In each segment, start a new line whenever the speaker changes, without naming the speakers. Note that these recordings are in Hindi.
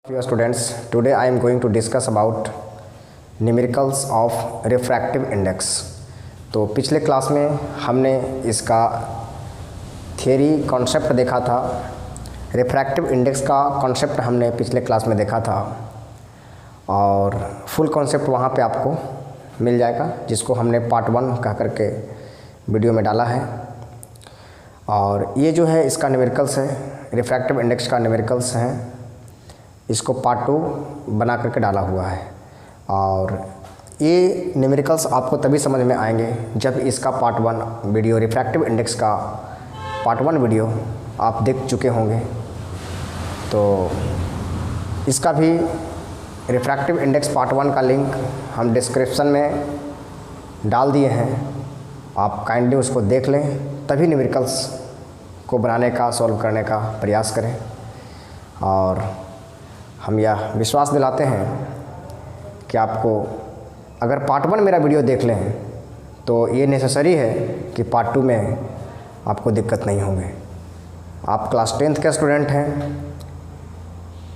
Dear students, today I am going to discuss about numericals of refractive index। तो पिछले क्लास में हमने इसका थियरी कॉन्सेप्ट देखा था। रिफ्रैक्टिव इंडेक्स का कॉन्सेप्ट हमने पिछले क्लास में देखा था और फुल कॉन्सेप्ट वहाँ पे आपको मिल जाएगा, जिसको हमने पार्ट 1 कह करके वीडियो में डाला है। और ये जो है इसका न्यूमेरिकल्स है, रिफ्रैक्टिव इंडेक्स का न्यूमेरिकल्स हैं, इसको पार्ट 2 बना करके डाला हुआ है। और ये न्यूमेरिकल्स आपको तभी समझ में आएंगे जब इसका पार्ट 1 वीडियो, रिफ्रैक्टिव इंडेक्स का पार्ट 1 वीडियो आप देख चुके होंगे। तो इसका भी रिफ्रैक्टिव इंडेक्स पार्ट 1 का लिंक हम डिस्क्रिप्शन में डाल दिए हैं, आप काइंडली उसको देख लें, तभी न्यूमेरिकल्स को बनाने का, सॉल्व करने का प्रयास करें। और हम यह विश्वास दिलाते हैं कि आपको अगर पार्ट 1 मेरा वीडियो देख लें तो ये नेसेसरी है कि पार्ट 2 में आपको दिक्कत नहीं होंगे। आप क्लास 10th के स्टूडेंट हैं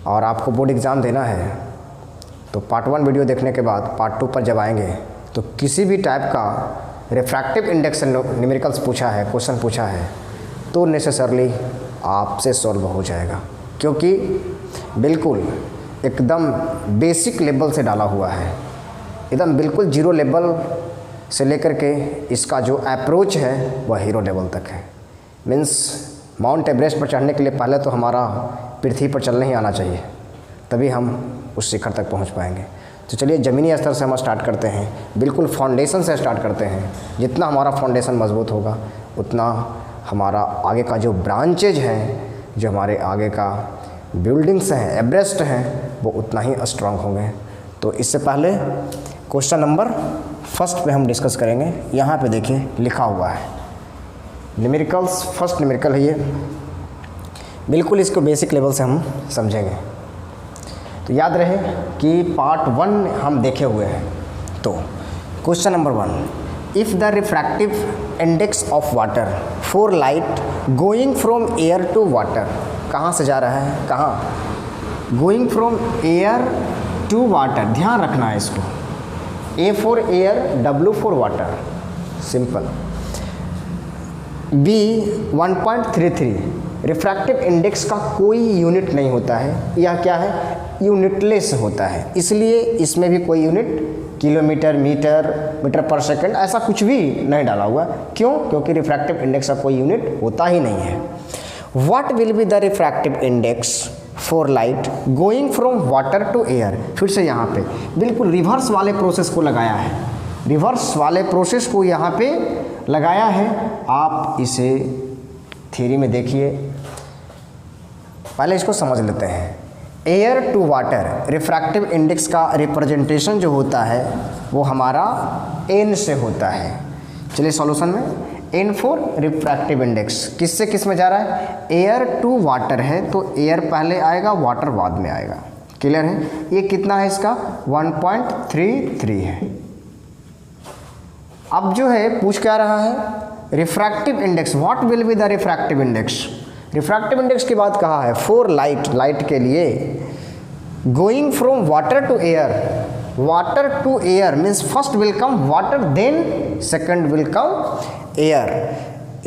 और आपको बोर्ड एग्ज़ाम देना है, तो पार्ट 1 वीडियो देखने के बाद पार्ट 2 पर जब आएंगे तो किसी भी टाइप का रिफ्रैक्टिव इंडेक्स से न्यूमेरिकल्स पूछा है, क्वेश्चन पूछा है, तो नेसेसरली आपसे सॉल्व हो जाएगा, क्योंकि बिल्कुल एकदम बेसिक लेवल से डाला हुआ है, एकदम बिल्कुल जीरो लेवल से लेकर के इसका जो अप्रोच है वह हीरो लेवल तक है। मीन्स माउंट एवरेस्ट पर चढ़ने के लिए पहले तो हमारा पृथ्वी पर चलने ही आना चाहिए, तभी हम उस शिखर तक पहुंच पाएंगे। तो चलिए ज़मीनी स्तर से हम स्टार्ट करते हैं, बिल्कुल फाउंडेशन से स्टार्ट करते हैं। जितना हमारा फाउंडेशन मजबूत होगा उतना हमारा आगे का जो ब्रांचेज हैं, जो हमारे आगे का बिल्डिंग्स हैं, एवरेस्ट हैं, वो उतना ही स्ट्रांग होंगे। तो इससे पहले क्वेश्चन नंबर फर्स्ट पे हम डिस्कस करेंगे। यहाँ पे देखिए लिखा हुआ है न्यूमेरिकल्स, फर्स्ट न्यूमेरिकल है ये, बिल्कुल इसको बेसिक लेवल से हम समझेंगे। तो याद रहे कि पार्ट 1 हम देखे हुए हैं। तो question number 1, if the refractive index of water for light going from air to water, कहाँ से जा रहा है, कहाँ, going from air to water, ध्यान रखना है इसको, A for air, W for water, simple. Be 1.33, refractive index का कोई यूनिट नहीं होता है, यह क्या है, यूनिटलेस होता है, इसलिए इसमें भी कोई यूनिट किलोमीटर, मीटर, मीटर पर सेकंड ऐसा कुछ भी नहीं डाला हुआ। क्यों? क्योंकि रिफ्रैक्टिव इंडेक्स का कोई यूनिट होता ही नहीं है। What will be the refractive index for light going from water to air? फिर से यहाँ पे बिल्कुल रिवर्स वाले प्रोसेस को लगाया है, रिवर्स वाले प्रोसेस को यहाँ पे लगाया है। आप इसे थ्योरी में देखिए, पहले इसको समझ लेते हैं। Air to water refractive index का रिप्रेजेंटेशन जो होता है वो हमारा एन से होता है। चलिए सॉल्यूशन में, एन फॉर रिफ्रैक्टिव इंडेक्स किससे किस में जा रहा है, एयर टू वाटर है, तो एयर पहले आएगा, वाटर बाद में आएगा। क्लियर है? ये कितना है इसका, 1.33 है। अब जो है पूछ क्या रहा है, refractive index, what will be the refractive index. रिफ्रैक्टिव इंडेक्स की बात कहा है फॉर लाइट, लाइट के लिए, going from water to air, water to air means first will come water, then second will come air.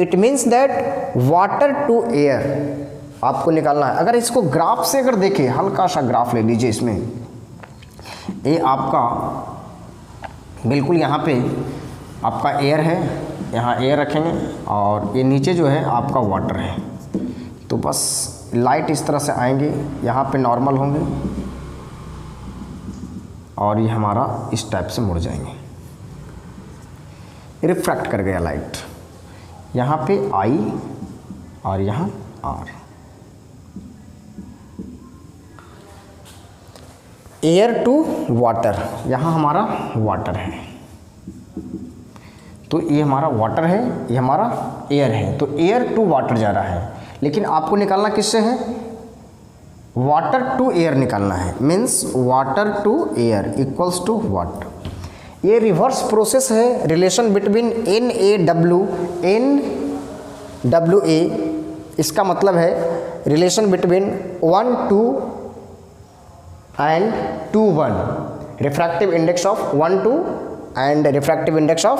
It means that water to air आपको निकालना है। अगर इसको ग्राफ से अगर देखें, हल्का सा ग्राफ ले लीजिए, इसमें ये आपका बिल्कुल यहाँ पे आपका एयर है, यहाँ एयर रखेंगे और ये नीचे जो है आपका वाटर है। तो बस लाइट इस तरह से आएंगे, यहाँ पे नॉर्मल होंगे और ये हमारा इस टाइप से मुड़ जाएंगे, रिफ्रैक्ट कर गया लाइट। यहाँ पे आई और यहाँ आर। एयर टू वाटर, यहाँ हमारा वाटर है, तो ये हमारा वाटर है, ये हमारा एयर है, तो एयर टू वाटर जा रहा है। लेकिन आपको निकालना किससे है, वाटर टू एयर निकालना है, means water to air equals to what, ये रिवर्स प्रोसेस है, relation between N A W, N W A, इसका मतलब है relation between 1 to and 2 1, refractive index of 1 2 and refractive index of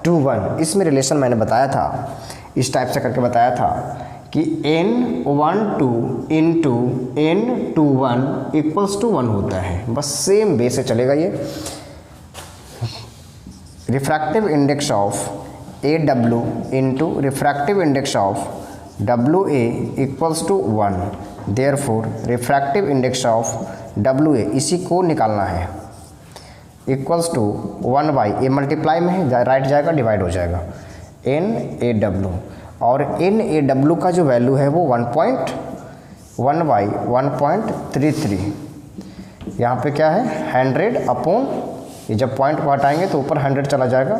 2 1। इसमें रिलेशन मैंने बताया था, इस टाइप से करके बताया था कि n12 into n21 equals to 1 होता है। बस सेम वे से चलेगा ये। Refractive index of AW into refractive index of WA equals to 1, therefore refractive index of WA इसी को निकालना है, equals to 1 by A multiply में है, राइट जाएगा डिवाइड हो जाएगा NAW, और NAW का जो वैल्यू है वो 1.1 बाई 1.33, यहाँ पे क्या है 100 अपॉन, ये जब पॉइंट को हटाएंगे तो ऊपर 100 चला जाएगा,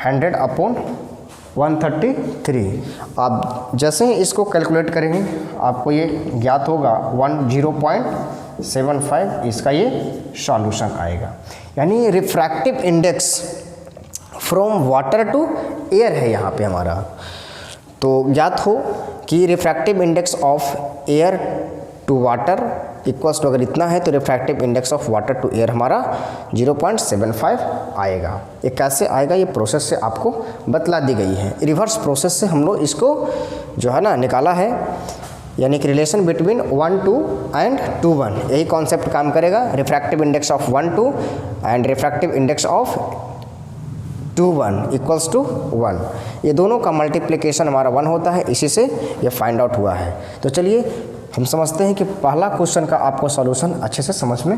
100 अपॉन 133। आप जैसे ही इसको कैलकुलेट करेंगे आपको ये ज्ञात होगा 0.75 इसका ये सॉल्यूशन आएगा। यानी refractive index from water to air है यहाँ पे हमारा। तो ज्ञात हो कि refractive index of air to water equals to, अगर इतना है तो refractive index of water to air हमारा 0.75 आएगा। ये कैसे आएगा, ये प्रोसेस से आपको बतला दी गई है। रिवर्स प्रोसेस से हम लोग इसको जो है ना निकाला है, यानी कि रिलेशन बिटवीन 1 2 एंड 2 1, यही कॉन्सेप्ट काम करेगा। Refractive index of 1 2 and refractive index of 2 1 equals to 1, ये दोनों का मल्टीप्लिकेशन हमारा 1 होता है, इसी से ये फाइंड आउट हुआ है। तो चलिए हम समझते हैं कि पहला क्वेश्चन का आपको सॉल्यूशन अच्छे से समझ में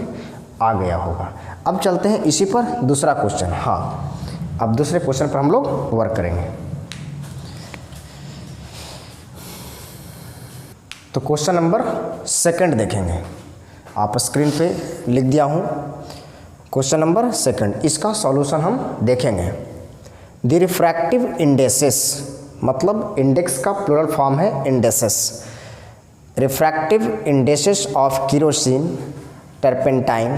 आ गया होगा। अब चलते हैं इसी पर दूसरा क्वेश्चन। हाँ, अब दूसरे क्वेश्चन पर हम लोग वर्क करेंगे। तो क्वेश्चन नंबर 2 देखेंगे, आप स्क्रीन पे लिख दिया हूँ। क्वेश्चन नंबर 2, इसका सॉल्यूशन हम देखेंगे। द रिफ्रैक्टिव इंडेसेस, मतलब इंडेक्स का प्लूरल फॉर्म है indices. Refractive indices of kerosene, turpentine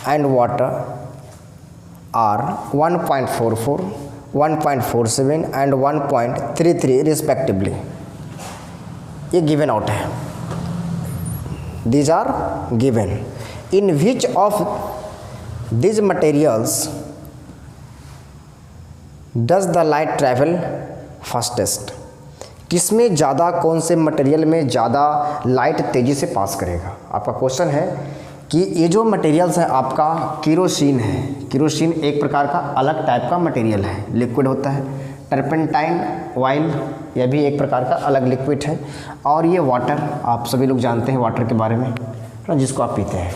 and water are 1.44, 1.47 and 1.33 respectively. ये गिवन आउट है, these are given. In which of these materials does the light travel fastest? किसमें ज़्यादा, कौन से मटेरियल में ज़्यादा लाइट तेज़ी से पास करेगा? आपका क्वेश्चन है कि ये जो मटेरियल्स है आपका केरोसिन है, केरोसिन एक प्रकार का अलग टाइप का मटेरियल है, लिक्विड होता है। टर्पेंटाइन ऑयल, यह भी एक प्रकार का अलग लिक्विड है। और ये वाटर, आप सभी लोग जानते हैं वाटर के बारे में, जिसको आप पीते हैं।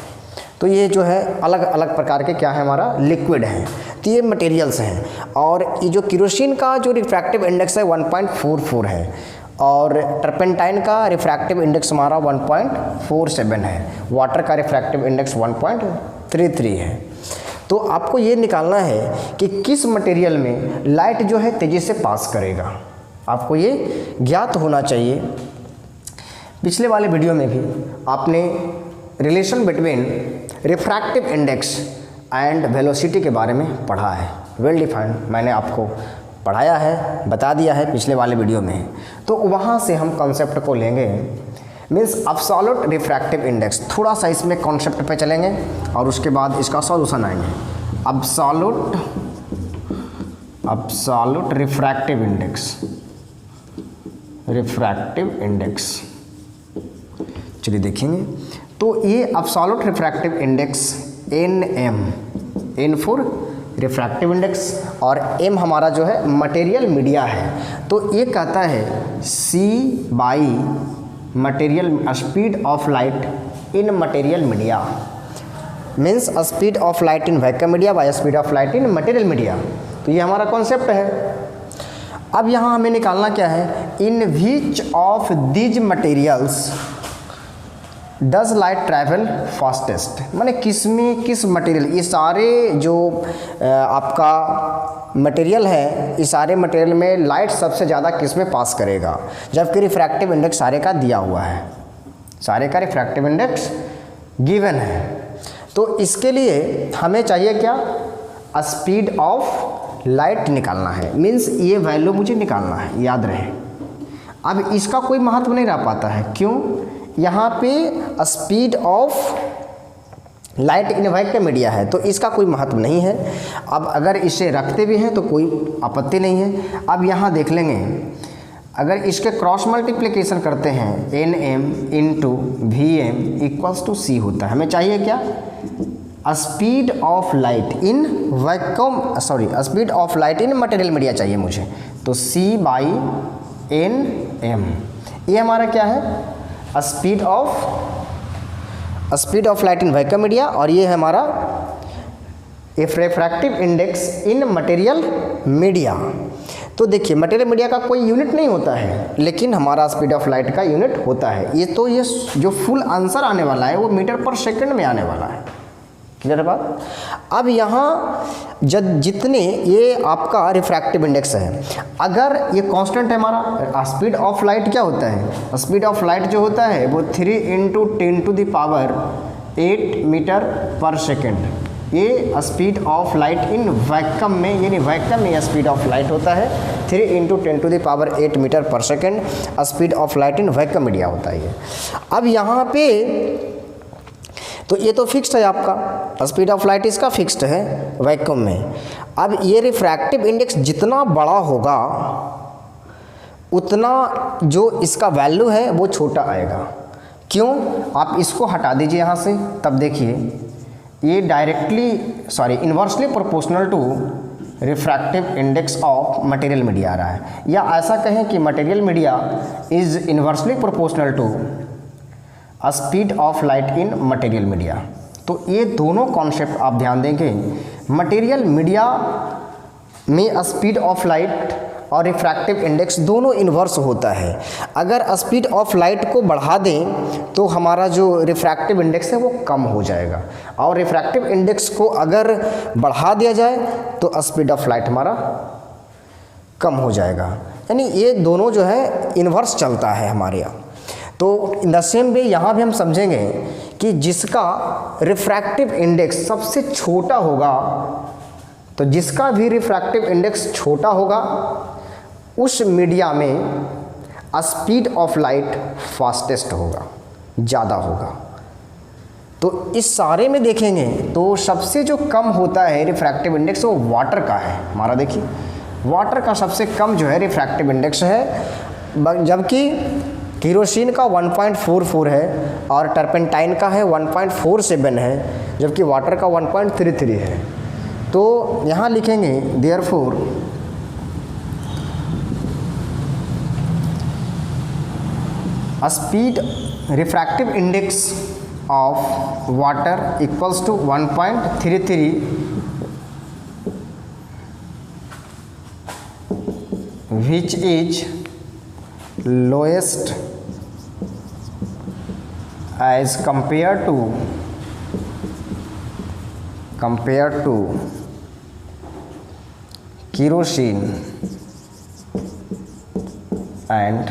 तो ये जो है अलग अलग प्रकार के क्या है हमारा लिक्विड है, तो ये मटेरियल्स हैं। और ये जो केरोसिन का जो रिफ्रैक्टिव इंडेक्स है 1.44 है, और टर्पेंटाइन का रिफ्रैक्टिव इंडेक्स हमारा 1.47 है, वाटर का रिफ्रैक्टिव इंडेक्स 1.33 है। तो आपको ये निकालना है कि किस मटेरियल में लाइट जो है तेज़ी से पास करेगा, आपको ये ज्ञात होना चाहिए। पिछले वाले वीडियो में भी आपने relation between refractive index and velocity के बारे में पढ़ा है, वेल डिफाइंड मैंने आपको पढ़ाया है, बता दिया है पिछले वाले वीडियो में। तो वहाँ से हम कॉन्सेप्ट को लेंगे, मीन्स एब्सोल्यूट रिफ्रैक्टिव इंडेक्स। थोड़ा सा इसमें कॉन्सेप्ट पे चलेंगे और उसके बाद इसका सॉल्यूशन आएंगे। एब्सोल्यूट रिफ्रैक्टिव इंडेक्स, चलिए देखेंगे। तो ये absolute refractive index N for refractive index और M हमारा जो है मटेरियल मीडिया है। तो ये कहता है C by material speed of light in material media, means speed of light in vacuum media by speed of light in material media. तो ये हमारा कॉन्सेप्ट है। अब यहाँ हमें निकालना क्या है, in which of these materials does light travel fastest, माने किस मटेरियल, ये सारे जो आपका मटेरियल है, इस सारे मटेरियल में लाइट सबसे ज़्यादा किस में पास करेगा, जबकि रिफ्रैक्टिव इंडेक्स सारे का दिया हुआ है, सारे का रिफ्रैक्टिव इंडेक्स गिवन है। तो इसके लिए हमें चाहिए क्या, स्पीड ऑफ लाइट निकालना है, मीन्स ये वैल्यू मुझे निकालना है, याद रहे। अब इसका कोई महत्व नहीं रह पाता है, क्यों, यहाँ पे speed of light in vacuum media है तो इसका कोई महत्व नहीं है। अब अगर इसे रखते भी हैं तो कोई आपत्ति नहीं है। अब यहाँ देख लेंगे, अगर इसके क्रॉस मल्टीप्लिकेशन करते हैं N M into V M equals to C होता है। हमें चाहिए क्या? Speed of light in vacuum, speed of light in material media चाहिए मुझे। तो सी बाई एन एम, ये हमारा क्या है? Speed of light in vacuum media, और ये है हमारा refractive index in material media. तो देखिए मटेरियल मीडिया का कोई यूनिट नहीं होता है, लेकिन हमारा स्पीड ऑफ लाइट का यूनिट होता है। ये जो फुल आंसर आने वाला है वो मीटर पर सेकंड में आने वाला है। क्लियर है बात? अब यहाँ जितने ये आपका रिफ्रैक्टिव इंडेक्स है, अगर ये कांस्टेंट है हमारा, स्पीड ऑफ लाइट क्या होता है? स्पीड ऑफ लाइट जो होता है वो 3 × 10⁸ मीटर पर सेकेंड। ये speed of light in vacuum में, यानी वैक्यूम में स्पीड ऑफ लाइट होता है 3 × 10⁸ metre per second. Speed of light in vacuum media होता है ये। अब यहाँ पे तो ये तो फिक्स्ड है आपका, स्पीड ऑफ लाइट इसका फिक्स्ड है वैक्यूम में। अब ये रिफ्रैक्टिव इंडेक्स जितना बड़ा होगा उतना जो इसका वैल्यू है वो छोटा आएगा। क्यों? आप इसको हटा दीजिए यहाँ से, तब देखिए ये inversely proportional to refractive index of material media आ रहा है। या ऐसा कहें कि material media is inversely proportional to speed of light in material media. तो ये दोनों कॉन्सेप्ट आप ध्यान देंगे, मटेरियल मीडिया में स्पीड ऑफ लाइट और रिफ्रैक्टिव इंडेक्स दोनों इन्वर्स होता है। अगर स्पीड ऑफ लाइट को बढ़ा दें तो हमारा जो रिफ्रैक्टिव इंडेक्स है वो कम हो जाएगा, और रिफ्रैक्टिव इंडेक्स को अगर बढ़ा दिया जाए तो स्पीड ऑफ लाइट हमारा कम हो जाएगा। यानी ये दोनों जो है इन्वर्स चलता है हमारे यहाँ। तो इन द सेम वे यहाँ भी हम समझेंगे कि जिसका रिफ्रैक्टिव इंडेक्स सबसे छोटा होगा, तो जिसका भी रिफ्रैक्टिव इंडेक्स छोटा होगा उस मीडिया में स्पीड ऑफ लाइट फास्टेस्ट होगा, ज़्यादा होगा। तो इस सारे में देखेंगे तो सबसे जो कम होता है रिफ्रैक्टिव इंडेक्स वो वाटर का है हमारा। देखिए वाटर का सबसे कम जो है रिफ्रैक्टिव इंडेक्स है, जबकि केरोसिन का 1.44 है और टर्पेंटाइन का है 1.47 है, जबकि वाटर का 1.33 है। तो यहाँ लिखेंगे therefore speed refractive index of water equals to 1.33 which is lowest as compared to kerosene and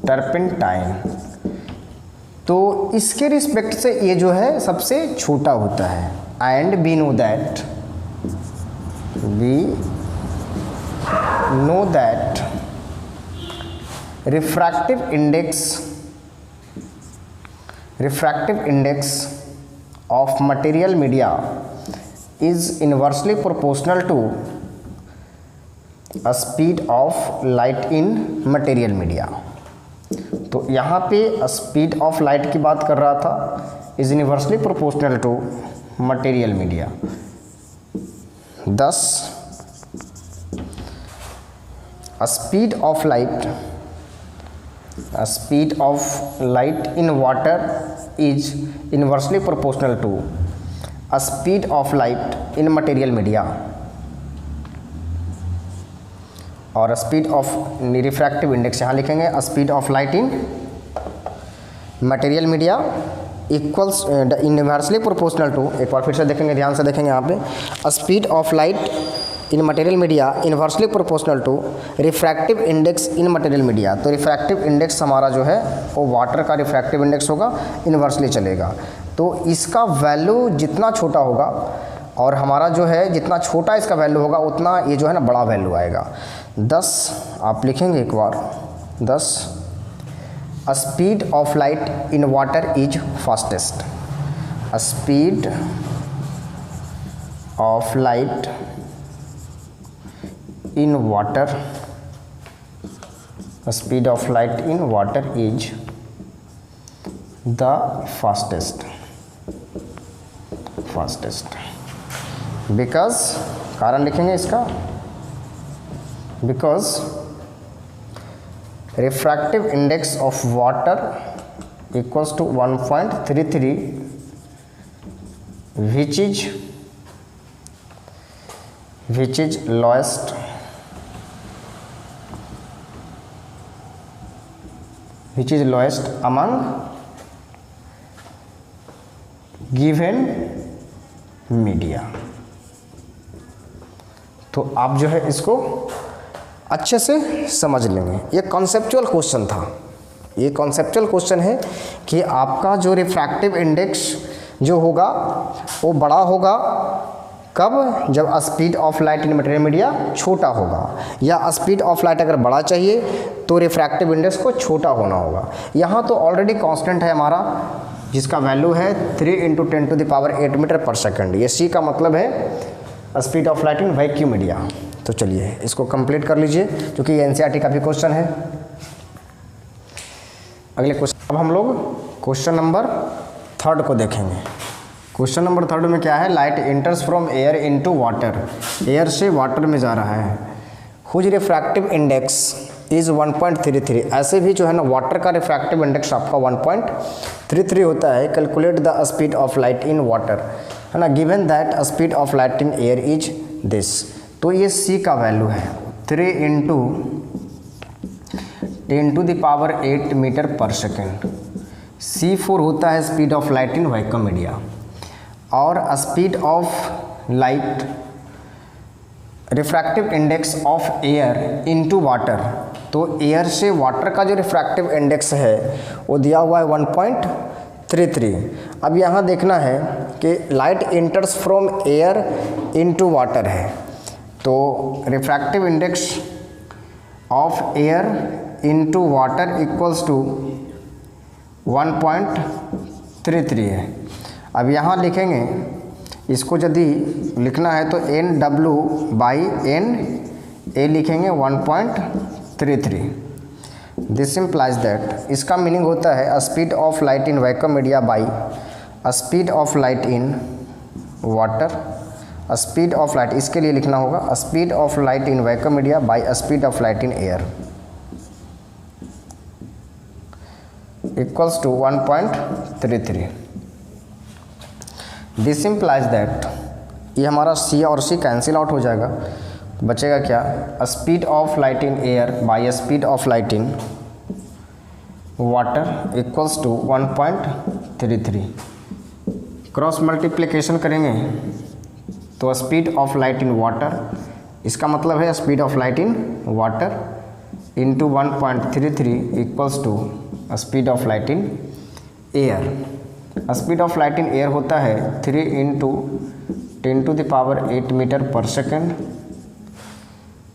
turpentine. तो इसके रिस्पेक्ट से ये जो है सबसे छोटा होता है। And we know that refractive index of material media is inversely proportional to speed of light in material media. तो यहाँ पे स्पीड ऑफ लाइट की बात कर रहा था, is inversely proportional to material media. thus speed of light in water is inversely proportional to speed of light in material media, और स्पीड ऑफ रिफ्रैक्टिव इंडेक्स यहाँ लिखेंगे speed of light in material media equals inversely proportional to, एक बार फिर से देखेंगे, ध्यान से देखेंगे यहाँ पे, speed of light in material media inversely proportional to refractive index in material media. तो रिफ्रैक्टिव इंडेक्स हमारा जो है वो वाटर का रिफ्रैक्टिव इंडेक्स होगा, इनवर्सली चलेगा। तो इसका वैल्यू जितना छोटा होगा और हमारा जो है जितना छोटा इसका वैल्यू होगा उतना ये जो है ना बड़ा वैल्यू आएगा। 10 आप लिखेंगे एक बार 10. Speed of light in water is fastest. Speed of light in water. Speed of light in water is the fastest. Because कारण लिखेंगे इसका, because refractive index of water equals to 1.33, which is lowest among given media. तो आप जो है इसको अच्छे से समझ लेंगे। ये कॉन्सेप्चुअल क्वेश्चन था, ये कॉन्सेप्चुअल क्वेश्चन है कि आपका जो रिफ्रैक्टिव इंडेक्स जो होगा वो बड़ा होगा कब, जब speed of light in material media छोटा होगा, या स्पीड ऑफ लाइट अगर बड़ा चाहिए तो रिफ्रैक्टिव इंडेक्स को छोटा होना होगा। यहाँ तो ऑलरेडी कांस्टेंट है हमारा, जिसका वैल्यू है 3 × 10⁸ मीटर पर सेकंड। ये सी का मतलब है speed of light in vacuum media. तो चलिए इसको कंप्लीट कर लीजिए, क्योंकि ये एनसीईआरटी का भी क्वेश्चन है। अगले क्वेश्चन, अब हम लोग क्वेश्चन नंबर 3 को देखेंगे। क्वेश्चन नंबर 3 में क्या है, light enters from air into water, air से वाटर में जा रहा है, हुज रिफ्रैक्टिव इंडेक्स इज़ 1.33। ऐसे भी जो है ना वाटर का रिफ्रैक्टिव इंडेक्स आपका 1.33 होता है। Calculate the speed of light in water, है ना, given that speed of light in air is this. तो ये सी का वैल्यू है 3 × 10⁸ मीटर पर सेकेंड। C4 होता है speed of light in vacuum media, और speed of light refractive index of air into water, तो एयर से वाटर का जो रिफ्रैक्टिव इंडेक्स है वो दिया हुआ है 1.33। अब यहाँ देखना है कि light enters from air into water है, तो refractive index of air into water equals to 1.33 है। अब यहाँ लिखेंगे, इसको यदि लिखना है तो NW/NA लिखेंगे 1.33। दिस इम्प्लाइज दैट, इसका मीनिंग होता है speed of light in vacuum media by speed of light in water. Speed of light, इसके लिए लिखना होगा speed of light in vacuum media by speed of light in air equals to 1.33। This implies that, ये हमारा सी और सी कैंसिल आउट हो जाएगा, बचेगा क्या, speed of light in air by speed of light in water equals to 1.33। Cross multiplication करेंगे तो speed of light in water, इसका मतलब है speed of light in water into 1.33 equals to speed of light in air. Speed of light in air होता है 3 × 10⁸ मीटर पर सेकेंड,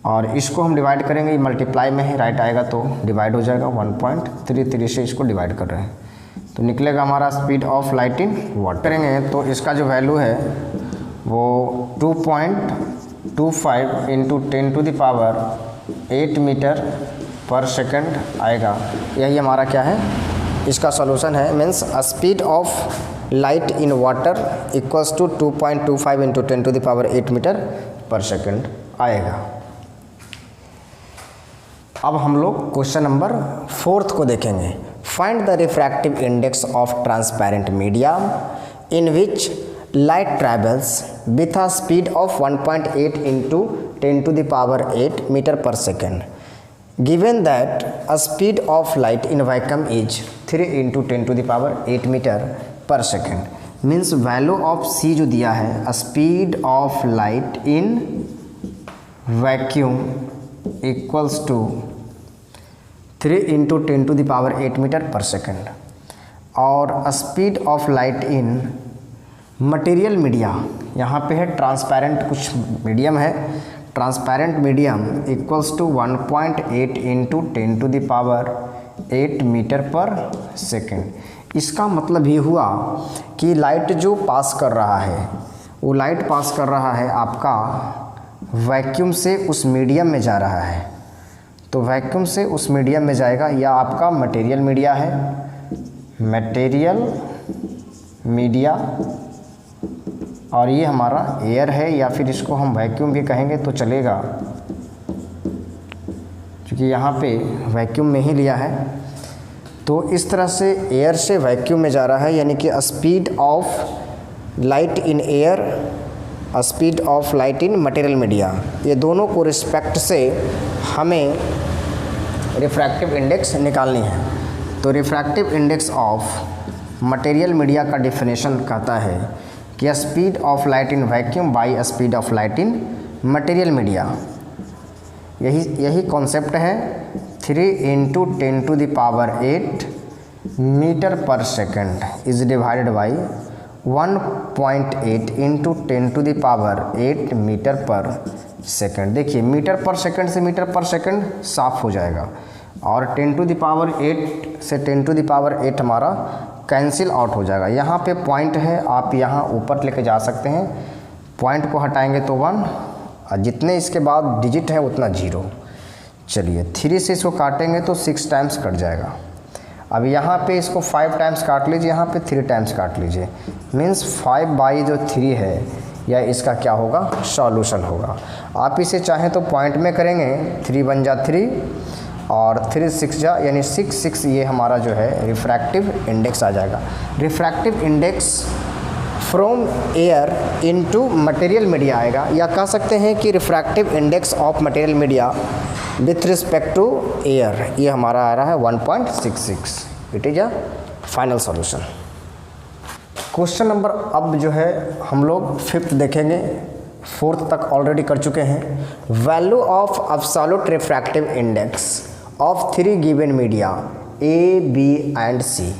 और इसको हम डिवाइड करेंगे, मल्टीप्लाई में है, राइट आएगा तो डिवाइड हो जाएगा, 1.33 से इसको डिवाइड कर रहे हैं तो निकलेगा हमारा speed of light in water. करेंगे तो इसका जो वैल्यू है वो 2.25 × 10⁸ मीटर पर सेकेंड आएगा। यही हमारा क्या है, इसका सॉल्यूशन है। Means speed of light in water equals to 2.25 × 10⁸ metre per second आएगा। अब हम लोग क्वेश्चन नंबर 4 को देखेंगे। Find the refractive index of transparent medium in which light travels with a speed of 1.8 × 10⁸ metre per second, given that a speed of light in vacuum is 3 × 10⁸ metre per second. Means value of C जो दिया है, speed of light in vacuum equals to 3 × 10⁸ metre per second, और speed of light in material media, यहाँ पे है ट्रांसपेरेंट कुछ मीडियम है, transparent medium equals to 1.8 into 10⁻8 metre per second. इसका मतलब ये हुआ कि लाइट जो पास कर रहा है वो लाइट पास कर रहा है आपका वैक्यूम से उस मीडियम में जा रहा है। तो वैक्यूम से उस मीडियम में जाएगा, या आपका मटेरियल मीडिया है, मटेरियल मीडिया, और ये हमारा एयर है, या फिर इसको हम वैक्यूम भी कहेंगे तो चलेगा, क्योंकि यहाँ पे वैक्यूम में ही लिया है। तो इस तरह से एयर से वैक्यूम में जा रहा है, यानी कि speed of light in air, speed of light in material media, ये दोनों को रिस्पेक्ट से हमें रिफ्रैक्टिव इंडेक्स निकालनी है। तो refractive index of material media का डेफिनेशन कहता है कि speed of light in vacuum by speed of light in material media. यही कॉन्सेप्ट है। 3 into 10⁸ metre per second is divided by 1.8 into 10⁸ metre per second. देखिए मीटर पर सेकेंड से मीटर पर सेकेंड साफ हो जाएगा, और 10⁸ से 10⁸ हमारा कैंसिल आउट हो जाएगा। यहाँ पे पॉइंट है, आप यहाँ ऊपर लेके जा सकते हैं, पॉइंट को हटाएंगे तो 1, और जितने इसके बाद डिजिट है उतना 0। चलिए 3 से इसको काटेंगे तो 6 टाइम्स कट जाएगा। अब यहाँ पे इसको 5 टाइम्स काट लीजिए, यहाँ पे 3 टाइम्स काट लीजिए, मीन्स 5/3 है, या इसका क्या होगा, सॉल्यूशन होगा। आप इसे चाहें तो पॉइंट में करेंगे, 3 बन जा 3 और 3 6 जा, यानी 6 ये हमारा जो है रिफ्रैक्टिव इंडेक्स आ जाएगा। Refractive index from air into material media आएगा, या कह सकते हैं कि refractive index of material media with respect to air, ये हमारा आ रहा है 1.66। It is a final solution. Question number अब जो है हम लोग 5th देखेंगे, 4th तक ऑलरेडी कर चुके हैं। Value of absolute refractive index of 3 given media A, B and C.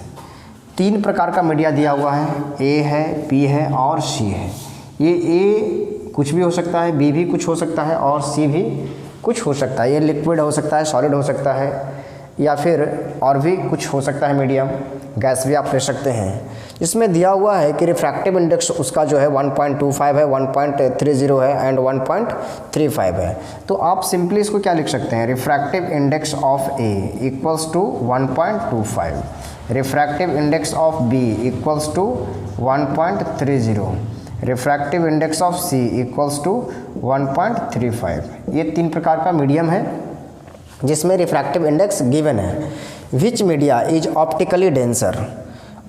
3 प्रकार का मीडिया दिया हुआ है, ए है, बी है और सी है। ये ए कुछ भी हो सकता है, बी भी कुछ हो सकता है और सी भी कुछ हो सकता है। ये लिक्विड हो सकता है, सॉलिड हो सकता है, या फिर और भी कुछ हो सकता है, मीडियम गैस भी आप ले सकते हैं। इसमें दिया हुआ है कि रिफ्रैक्टिव इंडेक्स उसका जो है 1.25 है, 1.30 है एंड 1.35 है। तो आप सिंपली इसको क्या लिख सकते हैं, refractive index of A equals to 1.25, refractive index of B equals to 1.30, refractive index of C equals to 1.35। ये 3 प्रकार का मीडियम है जिसमें रिफ्रैक्टिव इंडेक्स गिवन है। Which media is optically denser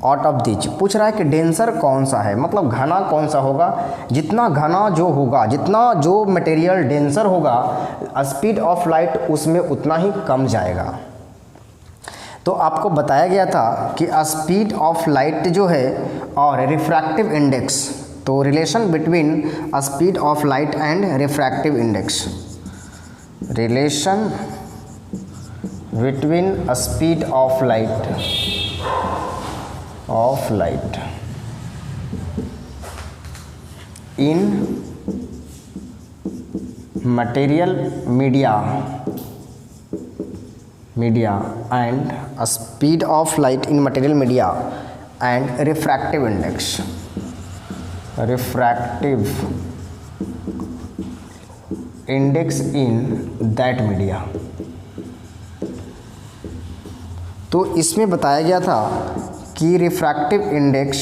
out of which. पूछ रहा है कि डेंसर कौन सा है, मतलब घना कौन सा होगा। जितना घना जो होगा, जितना जो मटेरियल डेंसर होगा, स्पीड ऑफ लाइट उसमें उतना ही कम जाएगा। तो आपको बताया गया था कि स्पीड ऑफ लाइट जो है और रिफ्रैक्टिव इंडेक्स, तो relation between speed of light and refractive index, relation between speed of light in material media and speed of light in material media and refractive index in that media। तो इसमें बताया गया था कि refractive index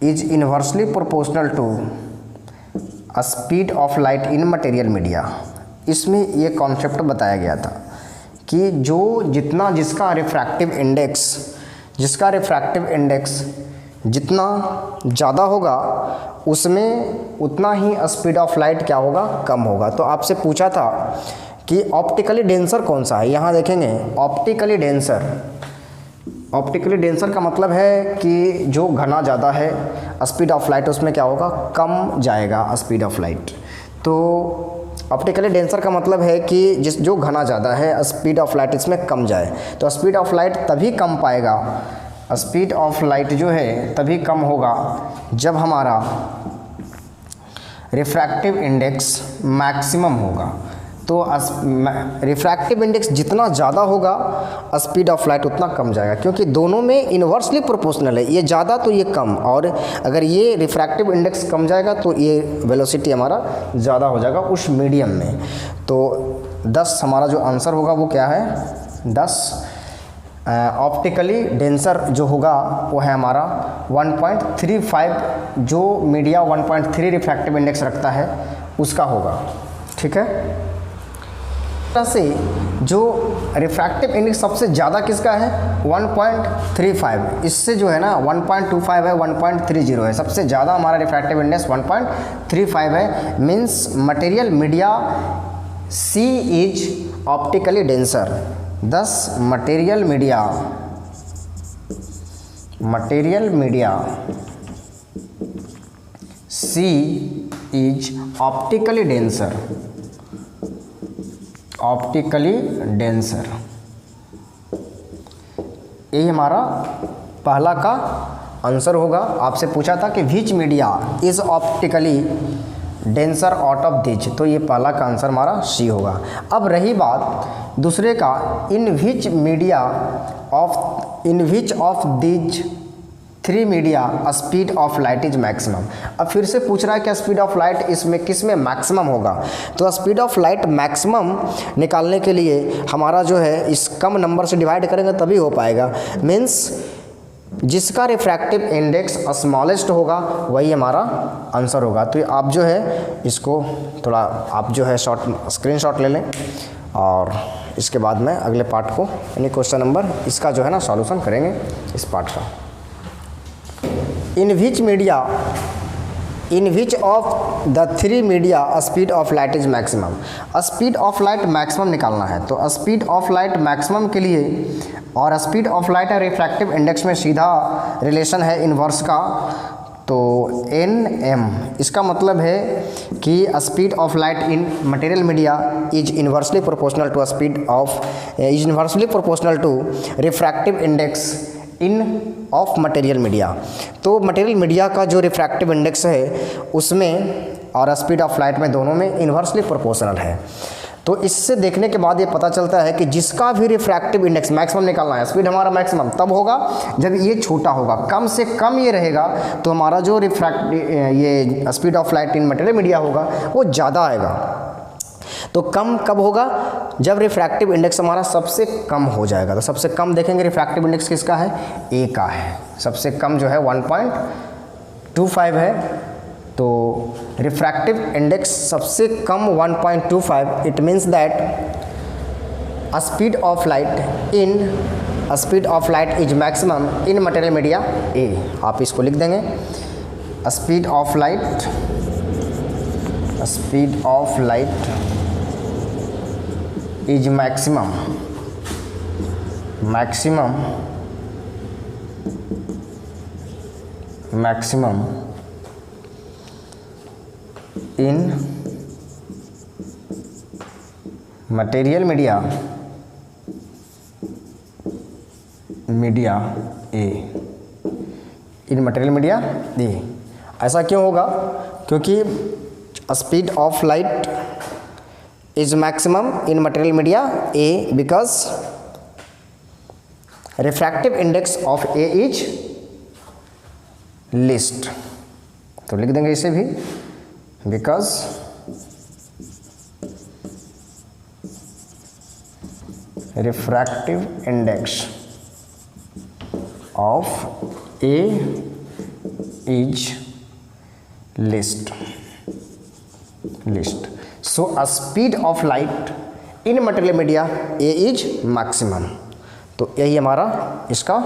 is inversely proportional to speed of light in material media. इसमें ये कॉन्सेप्ट बताया गया था कि जिसका रिफ्रैक्टिव इंडेक्स जितना ज़्यादा होगा उसमें उतना ही स्पीड ऑफ लाइट क्या होगा, कम होगा। तो आपसे पूछा था कि ऑप्टिकली डेंसर कौन सा है। यहाँ देखेंगे ऑप्टिकली डेंसर का मतलब है कि जो घना ज़्यादा है, स्पीड ऑफ लाइट उसमें क्या होगा, कम जाएगा स्पीड ऑफ लाइट। तो ऑप्टिकली डेंसर का मतलब है कि जो घना ज़्यादा है, स्पीड ऑफ लाइट इसमें कम जाए। तो स्पीड ऑफ लाइट तभी कम पाएगा, स्पीड ऑफ लाइट जो है तभी कम होगा जब हमारा रिफ्रैक्टिव इंडेक्स मैक्सिमम होगा। तो रिफ्रैक्टिव इंडेक्स जितना ज़्यादा होगा स्पीड ऑफ लाइट उतना कम जाएगा, क्योंकि दोनों में इन्वर्सली प्रोपोर्शनल है, ये ज़्यादा तो ये कम, और अगर ये रिफ्रैक्टिव इंडेक्स कम जाएगा तो ये वेलोसिटी हमारा ज़्यादा हो जाएगा उस मीडियम में। तो 10 हमारा जो आंसर होगा वो क्या है, 10। ऑप्टिकली डेंसर जो होगा वो है हमारा 1.35, जो मीडिया 1.3 रिफ्रैक्टिव इंडेक्स रखता है उसका होगा। ठीक है, से जो रिफ्रैक्टिव इंडेक्स सबसे ज़्यादा किसका है, 1.35, इससे जो है ना 1.25 है, 1.30 है, सबसे ज़्यादा हमारा रिफ्रैक्टिव इंडेक्स 1.35 है। Means material media C is optically denser. This material media C is optically denser. यही हमारा पहला का आंसर होगा। आपसे पूछा था कि विच media is optically denser out of these, तो ये पहला का आंसर हमारा सी होगा। अब रही बात दूसरे का, in which of these 3 media speed of light is maximum. अब फिर से पूछ रहा है कि स्पीड ऑफ लाइट इसमें किस में मैक्सिमम होगा। तो स्पीड ऑफ लाइट मैक्सिमम निकालने के लिए हमारा जो है इस कम नंबर से डिवाइड करेंगे तभी हो पाएगा। मीन्स जिसका रिफ्रैक्टिव इंडेक्स स्मॉलेस्ट होगा वही हमारा आंसर होगा। तो आप जो है इसको थोड़ा आप जो है स्क्रीनशॉट ले लें, और इसके बाद में अगले पार्ट को यानी क्वेश्चन नंबर इसका जो है ना सॉल्यूशन करेंगे इस पार्ट का। In which of the 3 media speed of light is maximum. Speed of light maximum निकालना है, तो स्पीड ऑफ लाइट मैक्सिमम के लिए, और स्पीड ऑफ लाइट और रिफ्रैक्टिव इंडेक्स में सीधा रिलेशन है इन्वर्स का, तो NM, इसका मतलब है कि speed of light in material media is inversely proportional to refractive index in of material media. तो मटेरियल मीडिया का जो रिफ्रैक्टिव इंडेक्स है उसमें और स्पीड ऑफ लाइट में दोनों में इन्वर्सली प्रोपोर्शनल है। तो इससे देखने के बाद ये पता चलता है कि जिसका भी रिफ्रैक्टिव इंडेक्स मैक्सिमम निकालना है, स्पीड हमारा मैक्सिमम तब होगा जब ये छोटा होगा, कम से कम ये रहेगा तो हमारा जो ये speed of light in material media होगा वो ज़्यादा आएगा। तो कम कब होगा, जब रिफ्रैक्टिव इंडेक्स हमारा सबसे कम हो जाएगा। तो सबसे कम देखेंगे रिफ्रैक्टिव इंडेक्स किसका है, ए का है। सबसे कम जो है 1.25 है, तो रिफ्रैक्टिव इंडेक्स सबसे कम 1.25, it means that speed of light is maximum in material media A. आप इसको लिख देंगे, speed of light is maximum in material media A, in material media A. ऐसा क्यों होगा, क्योंकि speed of light is maximum in material media A because refractive index of A is least। तो लिख देंगे इसे भी, because refractive index of A is least। So a speed of light in material media A is maximum। तो यही हमारा इसका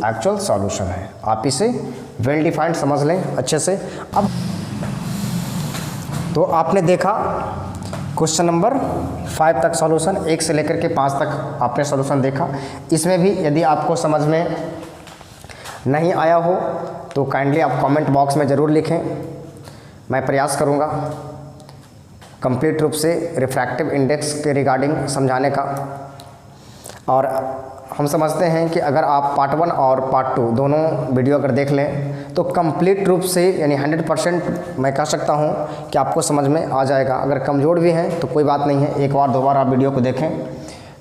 एक्चुअल सॉल्यूशन है। आप इसे वेल डिफाइंड समझ लें अच्छे से। अब तो आपने देखा क्वेश्चन नंबर 5 तक सॉल्यूशन, 1 से लेकर के 5 तक आपने सॉल्यूशन देखा। इसमें भी यदि आपको समझ में नहीं आया हो तो काइंडली आप कमेंट बॉक्स में ज़रूर लिखें, मैं प्रयास करूँगा कंप्लीट रूप से रिफ्रैक्टिव इंडेक्स के रिगार्डिंग समझाने का। और हम समझते हैं कि अगर आप पार्ट 1 और पार्ट 2 दोनों वीडियो अगर देख लें तो कंप्लीट रूप से यानी 100% मैं कह सकता हूं कि आपको समझ में आ जाएगा। अगर कमज़ोर भी हैं तो कोई बात नहीं है, एक बार दो बार आप वीडियो को देखें,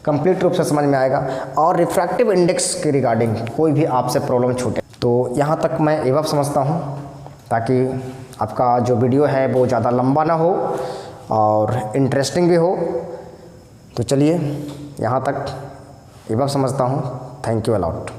कंप्लीट रूप से समझ में आएगा। और रिफ्रैक्टिव इंडेक्स के रिगार्डिंग कोई भी आपसे प्रॉब्लम छूटे तो यहाँ तक मैं एवं समझता हूँ, ताकि आपका जो वीडियो है वो ज़्यादा लंबा ना हो और इंटरेस्टिंग भी हो। तो चलिए यहाँ तक एवं समझता हूँ। Thank you a lot.